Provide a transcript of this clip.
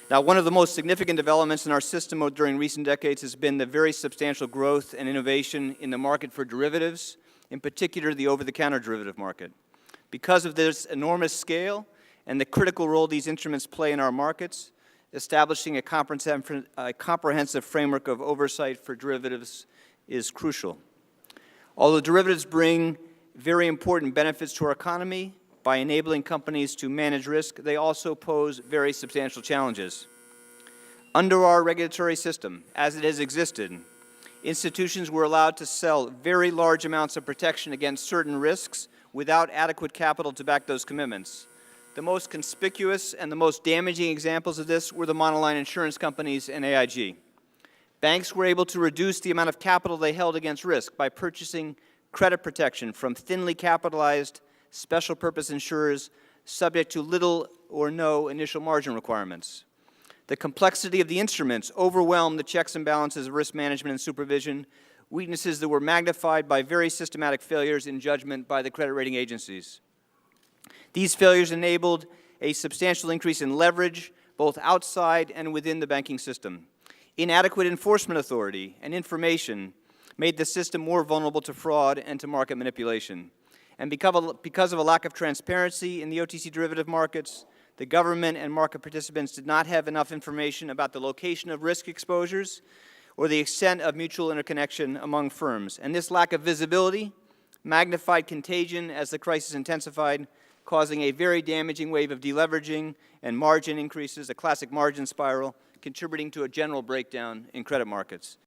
Now, one of the most significant developments in our system during recent decades has been the very substantial growth and innovation in the market for derivatives, in particular the over-the-counter derivative market. Because of this enormous scale and the critical role these instruments play in our markets, establishing a comprehensive framework of oversight for derivatives is crucial. Although derivatives bring very important benefits to our economy by enabling companies to manage risk, they also pose very substantial challenges. Under our regulatory system, as it has existed, institutions were allowed to sell very large amounts of protection against certain risks without adequate capital to back those commitments. The most conspicuous and the most damaging examples of this were the monoline insurance companies and AIG. Banks were able to reduce the amount of capital they held against risk by purchasing credit protection from thinly capitalized special purpose insurers subject to little or no initial margin requirements. The complexity of the instruments overwhelmed the checks and balances of risk management and supervision, weaknesses that were magnified by very systematic failures in judgment by the credit rating agencies. These failures enabled a substantial increase in leverage, both outside and within the banking system. Inadequate enforcement authority and information made the system more vulnerable to fraud and to market manipulation. And because of a lack of transparency in the OTC derivative markets, the government and market participants did not have enough information about the location of risk exposures or the extent of mutual interconnection among firms. And this lack of visibility magnified contagion as the crisis intensified, causing a very damaging wave of deleveraging and margin increases, a classic margin spiral, contributing to a general breakdown in credit markets.